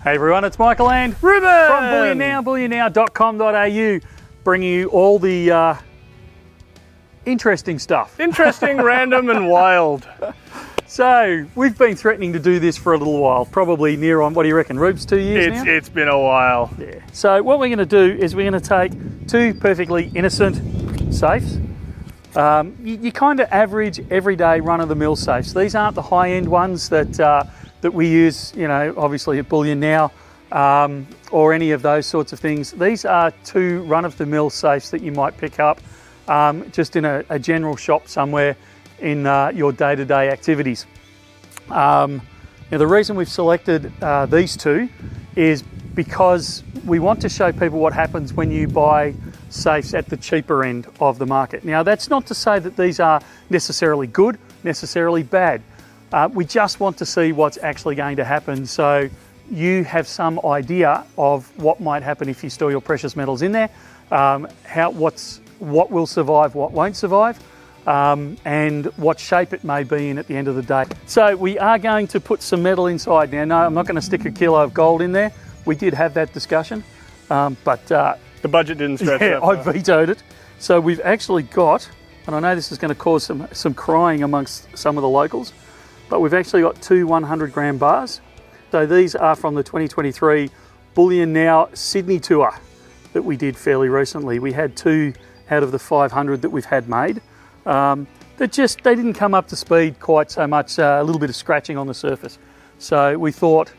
Hey everyone, it's Michael and Ruben from Bullion Now, bullionnow.com.au, bringing you all the interesting stuff. Interesting, random and wild. So, we've been threatening to do this for a little while, probably near on, what do you reckon, Rubes, 2 years now? It's been a while. Yeah. So what we're going to do is we're going to take two perfectly innocent safes. You kind of average, everyday, run-of-the-mill safes. These aren't the high-end ones that we use, you know, obviously at Bullion Now, or any of those sorts of things. These are two run-of-the-mill safes that you might pick up just in a general shop somewhere in your day-to-day activities. Now the reason we've selected these two is because we want to show people what happens when you buy safes at the cheaper end of the market. Now that's not to say that these are necessarily good, necessarily bad. We just want to see what's actually going to happen, so you have some idea of what might happen if you store your precious metals in there, what will survive, what won't survive, and what shape it may be in at the end of the day. So we are going to put some metal inside. Now, no, I'm not going to stick a kilo of gold in there. We did have that discussion, but the budget didn't stretch yeah, that far. I vetoed it. So we've actually got, and I know this is going to cause some crying amongst some of the locals, but we've actually got two 100 gram bars. So these are from the 2023 Bullion Now Sydney tour that we did fairly recently. We had two out of the 500 that we've had made. They didn't come up to speed quite so much, a little bit of scratching on the surface. So we thought,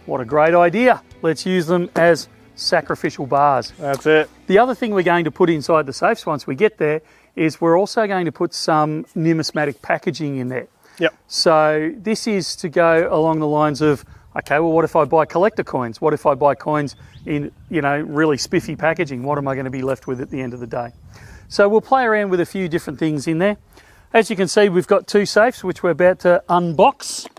what a great idea. Let's use them as sacrificial bars. That's it. The other thing we're going to put inside the safes once we get there is we're also going to put some numismatic packaging in there. Yep. So this is to go along the lines of, okay, well, what if I buy collector coins? What if I buy coins in, you know, really spiffy packaging? What am I going to be left with at the end of the day? So we'll play around with a few different things in there. As you can see, we've got two safes, which we're about to unbox.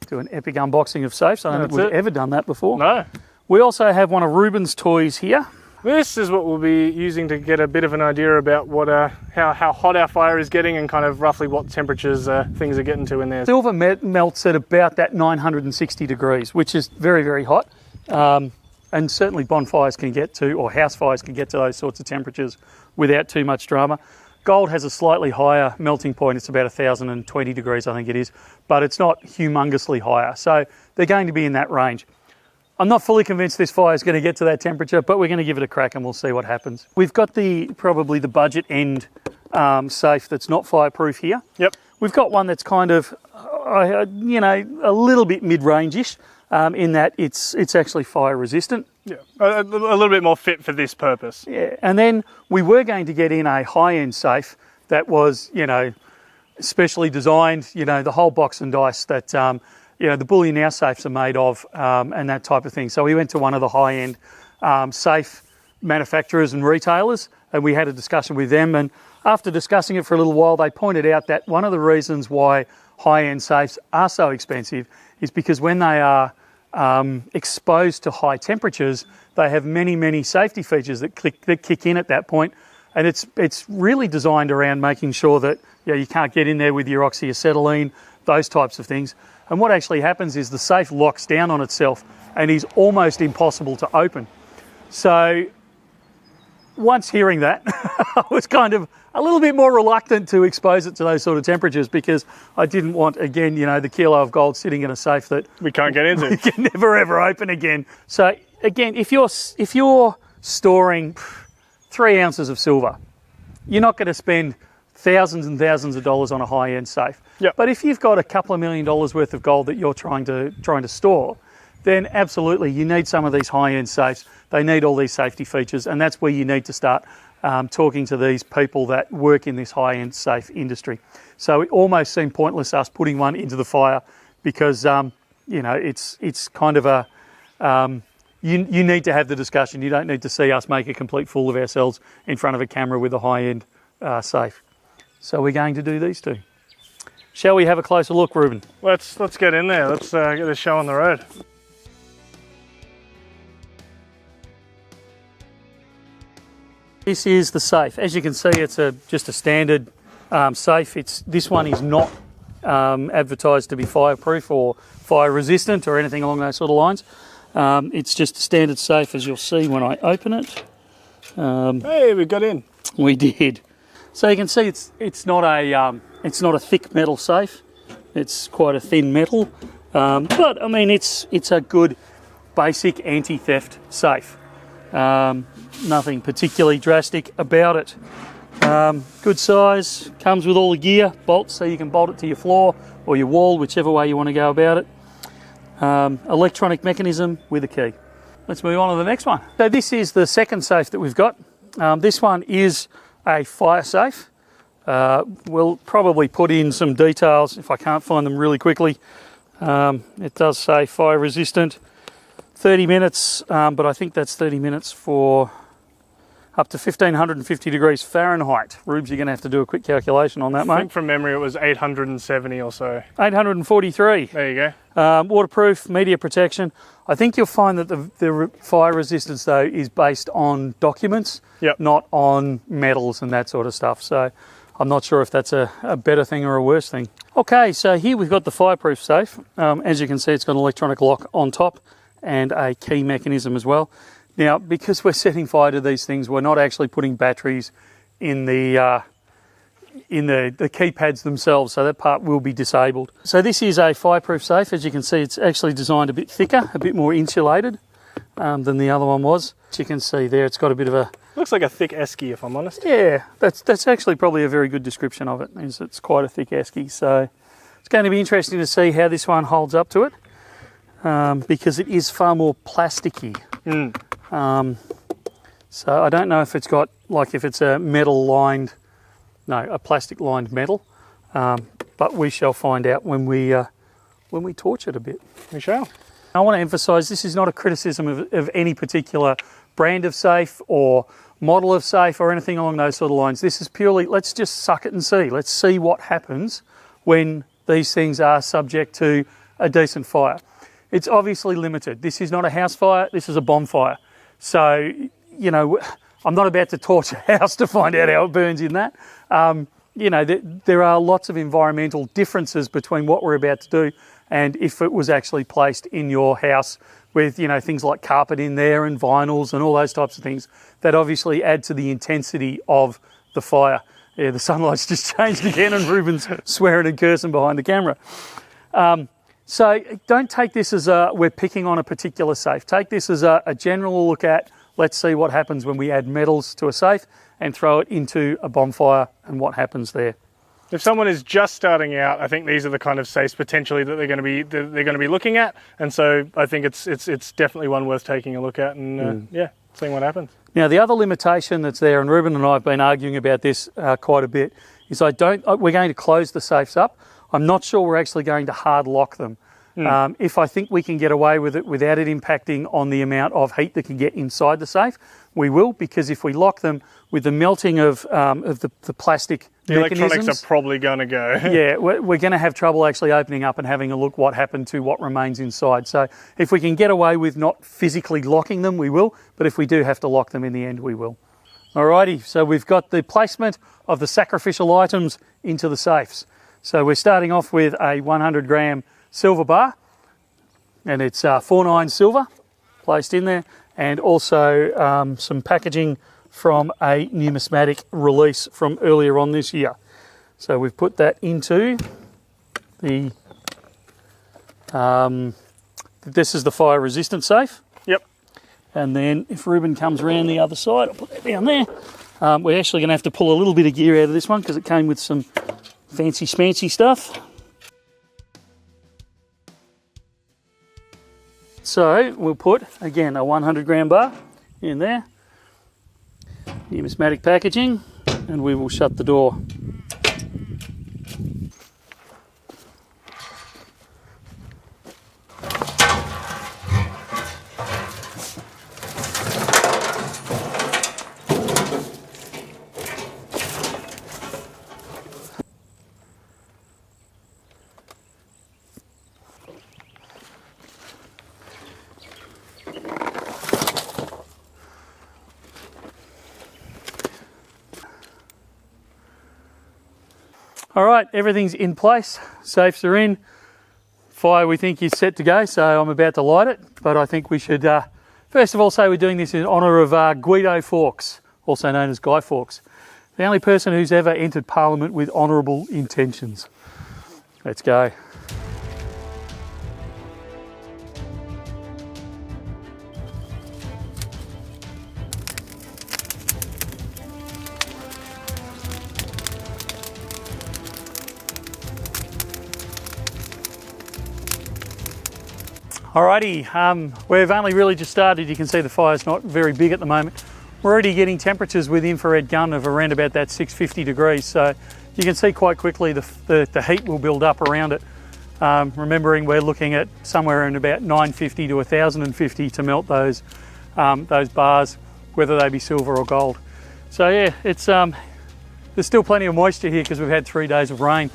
Do an epic unboxing of safes. I don't think we've ever done that before. No. We also have one of Ruben's toys here. This is what we'll be using to get a bit of an idea about what how hot our fire is getting and kind of roughly what temperatures things are getting to in there. Silver melts at about that 960 degrees, which is very, very hot. And certainly bonfires can get to, or house fires can get to those sorts of temperatures without too much drama. Gold has a slightly higher melting point. It's about 1020 degrees, I think it is, but it's not humongously higher. So they're going to be in that range. I'm not fully convinced this fire is going to get to that temperature, but we're going to give it a crack and we'll see what happens. We've got probably the budget end safe that's not fireproof here. Yep. We've got one that's kind of, you know, a little bit mid-range-ish in that it's actually fire resistant. Yeah, a little bit more fit for this purpose. Yeah, and then we were going to get in a high-end safe that was, you know, specially designed, you know, the whole box and dice that, you know, the Bullion Now safes are made of, and that type of thing. So we went to one of the high-end safe manufacturers and retailers, and we had a discussion with them. And after discussing it for a little while, they pointed out that one of the reasons why high-end safes are so expensive is because when they are exposed to high temperatures, they have many, many safety features that kick in at that point. And it's really designed around making sure that, you know, you can't get in there with your oxyacetylene, those types of things. And what actually happens is the safe locks down on itself and is almost impossible to open. So once hearing that, I was kind of a little bit more reluctant to expose it to those sort of temperatures because I didn't want, again, you know, the kilo of gold sitting in a safe that we can't get into. We can never ever open again. So again, if you're storing 3 ounces of silver, you're not going to spend thousands and thousands of dollars on a high-end safe. Yep. But if you've got a couple of $1 million worth of gold that you're trying to store, then absolutely you need some of these high-end safes. They need all these safety features, and that's where you need to start talking to these people that work in this high-end safe industry. So it almost seemed pointless us putting one into the fire because you know, it's kind of a you need to have the discussion. You don't need to see us make a complete fool of ourselves in front of a camera with a high-end safe. So we're going to do these two. Shall we have a closer look, Ruben? Let's get in there. Let's get this show on the road. This is the safe. As you can see, it's just a standard safe. This one is not advertised to be fireproof or fire resistant or anything along those sort of lines. It's just a standard safe, as you'll see when I open it. Hey, we got in. We did. So you can see it's not a thick metal safe. It's quite a thin metal, but I mean it's a good basic anti-theft safe. Nothing particularly drastic about it. Good size, comes with all the gear, bolts, so you can bolt it to your floor or your wall, whichever way you want to go about it. Electronic mechanism with a key. Let's move on to the next one. So this is the second safe that we've got. This one is a fire safe. We'll probably put in some details if I can't find them really quickly. It does say fire resistant, 30 minutes, but I think that's 30 minutes for up to 1550 degrees Fahrenheit. Rubes, you're going to have to do a quick calculation on that, mate. I think from memory it was 870 or so. 843. There you go. Waterproof, media protection. I think you'll find that the fire resistance, though, is based on documents, Yep. not on metals and that sort of stuff. So I'm not sure if that's a better thing or a worse thing. Okay, so here we've got the fireproof safe. As you can see, it's got an electronic lock on top and a key mechanism as well. Now, because we're setting fire to these things, we're not actually putting batteries in the keypads themselves, so that part will be disabled. So this is a fireproof safe. As you can see, it's actually designed a bit thicker, a bit more insulated than the other one was. As you can see there, it's got a bit of a... Looks like a thick esky, if I'm honest. Yeah, that's actually probably a very good description of it, is it's quite a thick esky. So it's going to be interesting to see how this one holds up to it, because it is far more plasticky. So I don't know if it's got, like if it's a a plastic lined metal, but we shall find out when we torch it a bit. We shall. I want to emphasise this is not a criticism of any particular brand of safe or model of safe or anything along those sort of lines. This is purely, let's just suck it and see. Let's see what happens when these things are subject to a decent fire. It's obviously limited. This is not a house fire, this is a bonfire. So, you know, I'm not about to torch a house to find out how it burns in that. You know, there are lots of environmental differences between what we're about to do and if it was actually placed in your house with, you know, things like carpet in there and vinyls and all those types of things that obviously add to the intensity of the fire. Yeah, the sunlight's just changed again and Ruben's swearing and cursing behind the camera. So don't take this as we're picking on a particular safe. Take this as a general look at, let's see what happens when we add metals to a safe and throw it into a bonfire and what happens there. If someone is just starting out, I think these are the kind of safes potentially that they're going to be looking at, and so I think it's definitely one worth taking a look at and yeah, seeing what happens. Now the other limitation that's there, and Ruben and I have been arguing about this quite a bit, is we're going to close the safes up. I'm not sure we're actually going to hard lock them. If I think we can get away with it without it impacting on the amount of heat that can get inside the safe, we will, because if we lock them with the melting of the plastic mechanisms, electronics are probably going to go. Yeah, we're going to have trouble actually opening up and having a look what happened to what remains inside. So if we can get away with not physically locking them, we will, but if we do have to lock them in the end, we will. Alrighty, so we've got the placement of the sacrificial items into the safes. So we're starting off with a 100 gram silver bar, and it's 49 silver placed in there, and also some packaging from a numismatic release from earlier on this year. So we've put that into the, this is the fire resistant safe. Yep. And then if Ruben comes around the other side, I'll put that down there. We're actually going to have to pull a little bit of gear out of this one because it came with some fancy schmancy stuff. So we'll put, again, a 100 gram bar in there, numismatic packaging, and we will shut the door. All right, everything's in place, safes are in, Fire we think is set to go, so I'm about to light it, but I think we should first of all say we're doing this in honour of Guido Fawkes, also known as Guy Fawkes, the only person who's ever entered Parliament with honourable intentions. Let's go. Alrighty, we've only really just started. You can see the fire's not very big at the moment. We're already getting temperatures with infrared gun of around about that 650 degrees, so you can see quite quickly the heat will build up around it. Remembering we're looking at somewhere in about 950 to 1050 to melt those bars, whether they be silver or gold. So yeah, it's there's still plenty of moisture here because we've had 3 days of rain.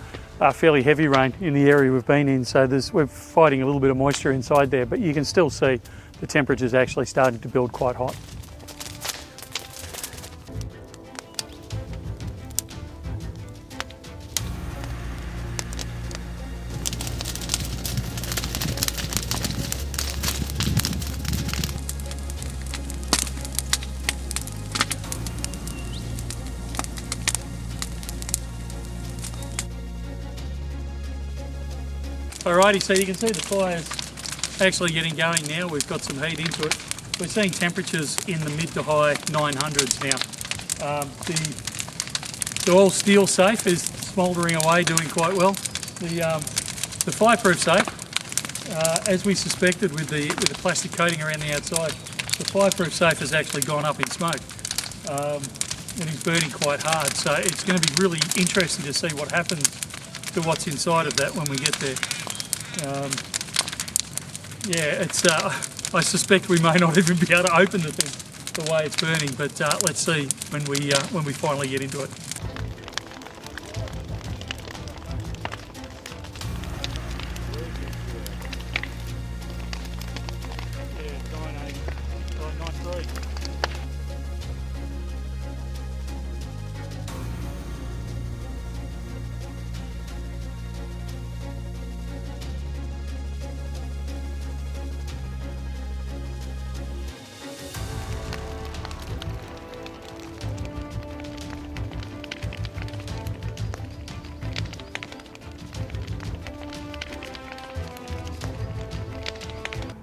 Fairly heavy rain in the area we've been in, so we're fighting a little bit of moisture inside there, but you can still see the temperature's actually starting to build quite hot. Alrighty, so you can see the fire's actually getting going now. We've got some heat into it. We're seeing temperatures in the mid to high 900s now. The all steel safe is smouldering away, doing quite well. The fireproof safe, as we suspected with the plastic coating around the outside, the fireproof safe has actually gone up in smoke and is burning quite hard. So it's going to be really interesting to see what happens to what's inside of that when we get there. Yeah, it's. I suspect we may not even be able to open the thing the way it's burning, but let's see when we finally get into it. Yeah, 980, 993.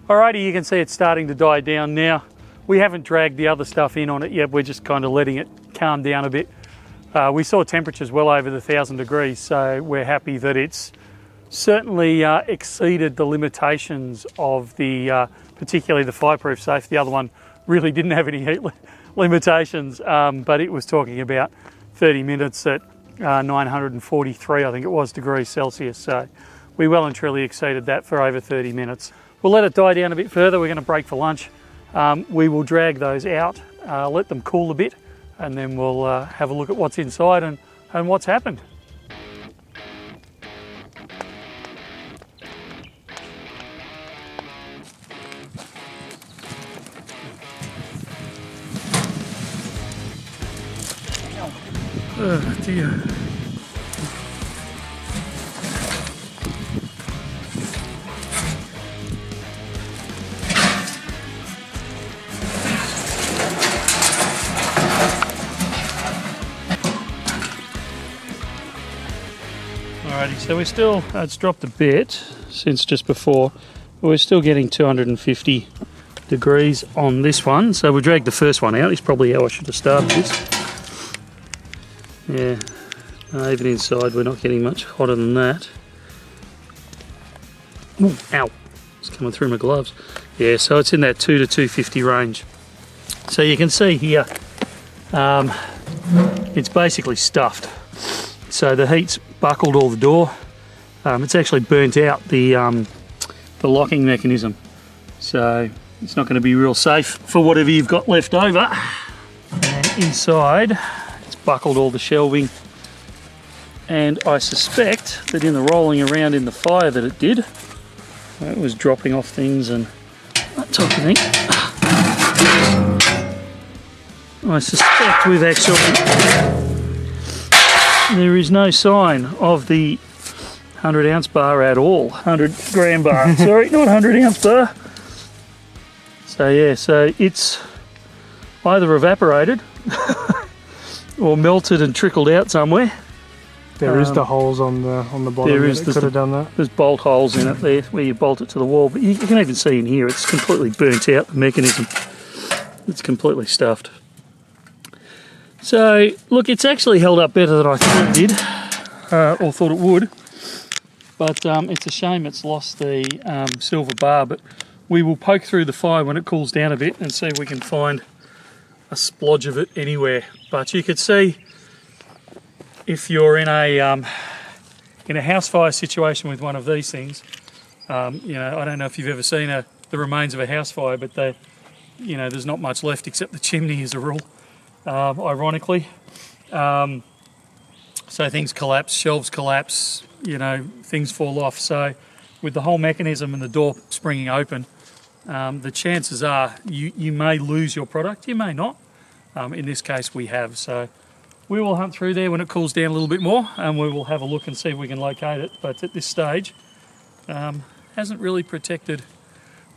Alrighty, you can see it's starting to die down now. We haven't dragged the other stuff in on it yet, we're just kind of letting it calm down a bit. We saw temperatures well over the 1,000 degrees, so we're happy that it's certainly exceeded the limitations of particularly the fireproof safe. The other one really didn't have any heat limitations, but it was talking about 30 minutes at 943, I think it was, degrees Celsius. So we well and truly exceeded that for over 30 minutes. We'll let it die down a bit further. We're going to break for lunch. We will drag those out, let them cool a bit, and then we'll have a look at what's inside and what's happened. Oh dear. Alrighty, so we're still, it's dropped a bit since just before, but we're still getting 250 degrees on this one. So we'll drag the first one out. It's probably how I should have started this. Yeah, even inside we're not getting much hotter than that. Ooh, ow, it's coming through my gloves. Yeah, so it's in that 2 to 250 range. So you can see here, it's basically stuffed. So the heat's buckled all the door. It's actually burnt out the locking mechanism. So it's not going to be real safe for whatever you've got left over. And inside, it's buckled all the shelving. And I suspect that in the rolling around in the fire that it did, it was dropping off things and that type of thing. I suspect we've actually, there is no sign of the 100 ounce bar at all. 100 gram bar, sorry, not 100 ounce bar. So yeah, so it's either evaporated or melted and trickled out somewhere. There is the holes on the bottom. There is. Could have done that. There's bolt holes in it there where you bolt it to the wall, but you can even see in here it's completely burnt out, the mechanism. It's completely stuffed. So look, it's actually held up better than I thought it did, or thought it would. But it's a shame it's lost the silver bar, but we will poke through the fire when it cools down a bit and see if we can find a splodge of it anywhere. But you could see if you're in a house fire situation with one of these things, you know, I don't know if you've ever seen the remains of a house fire, but you know, there's not much left except the chimney as a rule, ironically. So things collapse, shelves collapse, you know, things fall off. So with the whole mechanism and the door springing open, the chances are you may lose your product, you may not. In this case we have. So we will hunt through there when it cools down a little bit more and we will have a look and see if we can locate it. But at this stage, hasn't really protected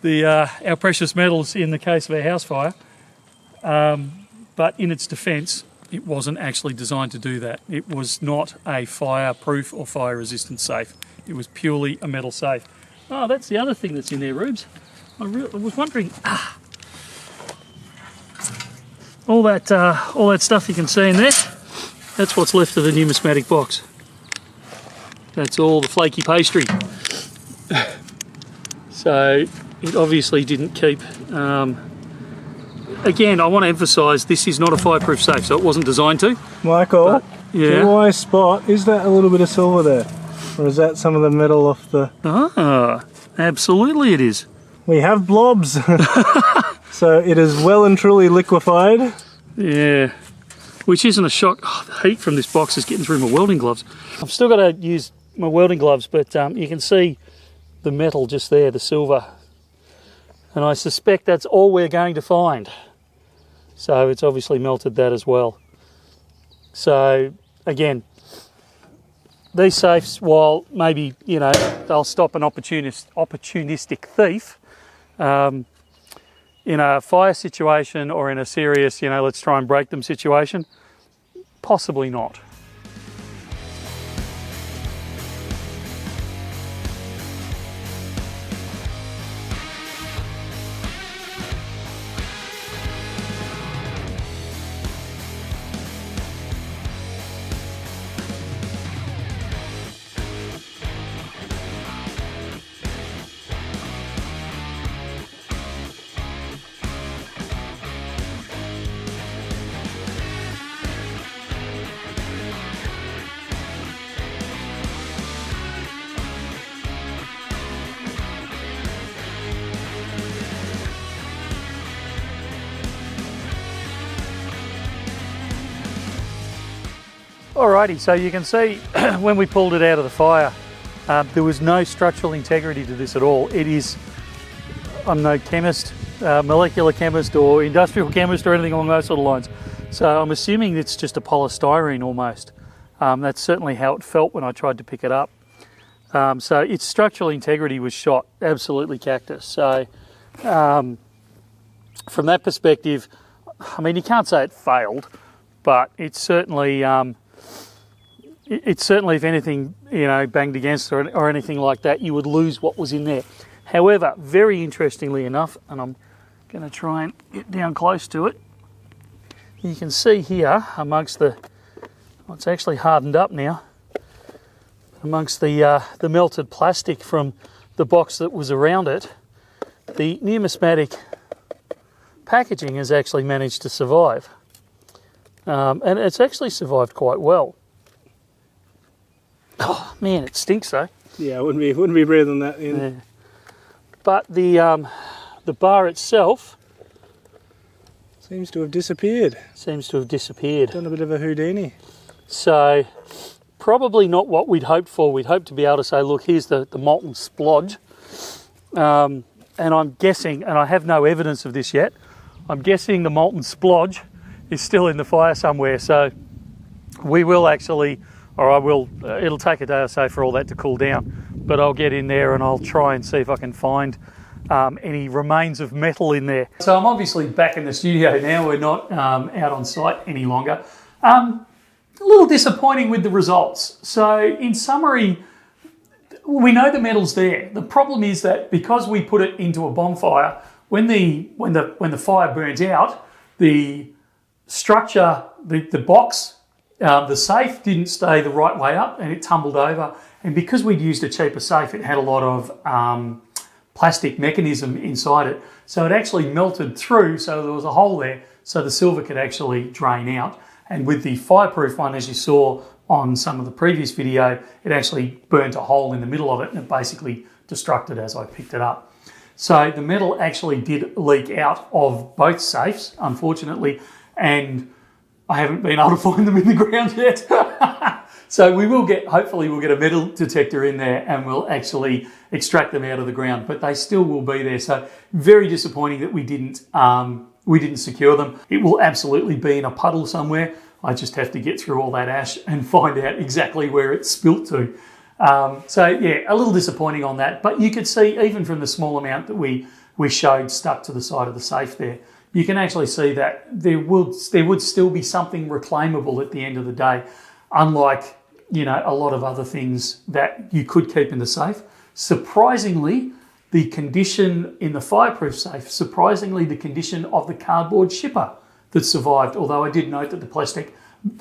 our precious metals in the case of a house fire. But in its defence, it wasn't actually designed to do that. It was not a fireproof or fire resistant safe. It was purely a metal safe. Oh, that's the other thing that's in there, Rubes. I was wondering, all that stuff you can see in there, that's what's left of the numismatic box. That's all the flaky pastry. So it obviously didn't keep. Again, I want to emphasise this is not a fireproof safe, so it wasn't designed to. Michael, but, yeah. do I spot, is that a little bit of silver there? Or is that some of the metal off the... Ah, absolutely it is. We have blobs. So it is well and truly liquefied. Yeah, which isn't a shock. Oh, the heat from this box is getting through my welding gloves. I've still got to use my welding gloves, but you can see the metal just there, the silver. And I suspect that's all we're going to find. So it's obviously melted that as well. So again, these safes, while maybe, you know, they'll stop an opportunistic thief, in a fire situation or in a serious, you know, let's try and break them situation, possibly not. Alrighty, so you can see when we pulled it out of the fire, there was no structural integrity to this at all. It is, I'm no chemist, molecular chemist or industrial chemist or anything along those sort of lines. So I'm assuming it's just a polystyrene almost. That's certainly how it felt when I tried to pick it up. So its structural integrity was shot, absolutely cactus. So from that perspective, I mean, you can't say it failed, but it's certainly, if anything, you know, banged against or anything like that, you would lose what was in there. However, very interestingly enough, and I'm going to try and get down close to it, you can see here amongst the, well, it's actually hardened up now, amongst the melted plastic from the box that was around it, the numismatic packaging has actually managed to survive. And it's actually survived quite well. Oh man, it stinks though. Yeah, wouldn't be breathing that in. Yeah. But the bar itself seems to have disappeared. Done a bit of a Houdini. So probably not what we'd hoped for. We'd hoped to be able to say, look, here's the molten splodge. And I'm guessing, and I have no evidence of this yet, I'm guessing the molten splodge is still in the fire somewhere. So we will actually or I will, it'll take a day or so for all that to cool down, but I'll get in there and I'll try and see if I can find any remains of metal in there. So I'm obviously back in the studio now. We're not out on site any longer. A little disappointing with the results. So in summary, we know the metal's there. The problem is that because we put it into a bonfire, when the fire burns out, the structure, the box, the safe didn't stay the right way up and it tumbled over. And because we'd used a cheaper safe, it had a lot of plastic mechanism inside it. So it actually melted through, so there was a hole there, so the silver could actually drain out. And with the fireproof one, as you saw on some of the previous video, it actually burnt a hole in the middle of it and it basically destructed as I picked it up. So the metal actually did leak out of both safes, unfortunately, and I haven't been able to find them in the ground yet. So we will get, hopefully we'll get a metal detector in there and we'll actually extract them out of the ground, but they still will be there. So very disappointing that we didn't secure them. It will absolutely be in a puddle somewhere. I just have to get through all that ash and find out exactly where it's spilt to. So yeah, a little disappointing on that, but you could see even from the small amount that we showed stuck to the side of the safe there, you can actually see that there would still be something reclaimable at the end of the day, unlike, you know, a lot of other things that you could keep in the safe. Surprisingly, the condition in the fireproof safe, surprisingly the condition of the cardboard shipper that survived, although I did note that the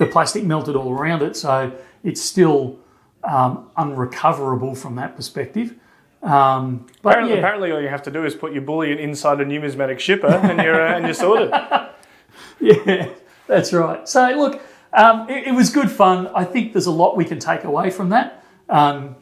plastic melted all around it, so it's still unrecoverable from that perspective. Apparently all you have to do is put your bullion inside a numismatic shipper and you're sorted. Yeah, that's right. So look, it was good fun. I think there's a lot we can take away from that.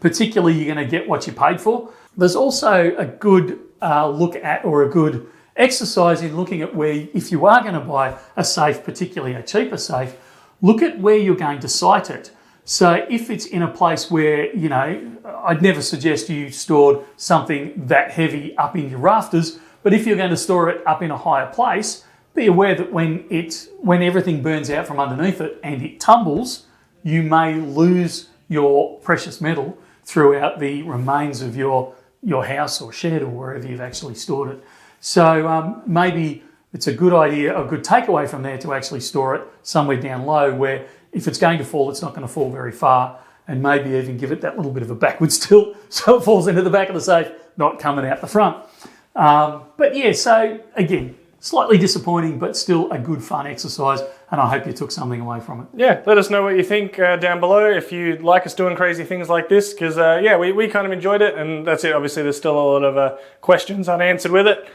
Particularly, you're going to get what you paid for. There's also a good look at, or a good exercise in looking at where, if you are going to buy a safe, particularly a cheaper safe, look at where you're going to site it. So if it's in a place where, you know, I'd never suggest you stored something that heavy up in your rafters, but if you're going to store it up in a higher place, be aware that when everything burns out from underneath it and it tumbles, you may lose your precious metal throughout the remains of your house or shed or wherever you've actually stored it. So maybe it's a good idea, a good takeaway from there to actually store it somewhere down low where if it's going to fall, it's not going to fall very far, and maybe even give it that little bit of a backwards tilt so it falls into the back of the safe, not coming out the front. But yeah, so again, slightly disappointing, but still a good fun exercise, and I hope you took something away from it. Yeah, let us know what you think down below if you like us doing crazy things like this, because yeah, we kind of enjoyed it, and that's it. Obviously, there's still a lot of questions unanswered with it.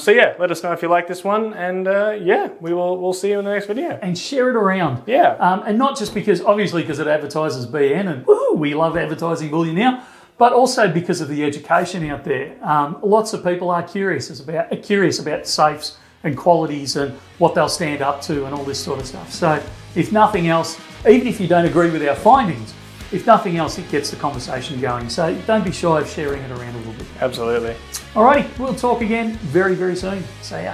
So yeah, let us know if you like this one, and yeah, we'll see you in the next video. And share it around. Yeah. And not just because, obviously, because it advertises BN, and woohoo, we love advertising Bullion Now, but also because of the education out there. Lots of people are curious about safes and qualities and what they'll stand up to and all this sort of stuff. So if nothing else, even if you don't agree with our findings, if nothing else, it gets the conversation going. So don't be shy of sharing it around a little bit. Absolutely. Alrighty, we'll talk again very, very soon. See ya.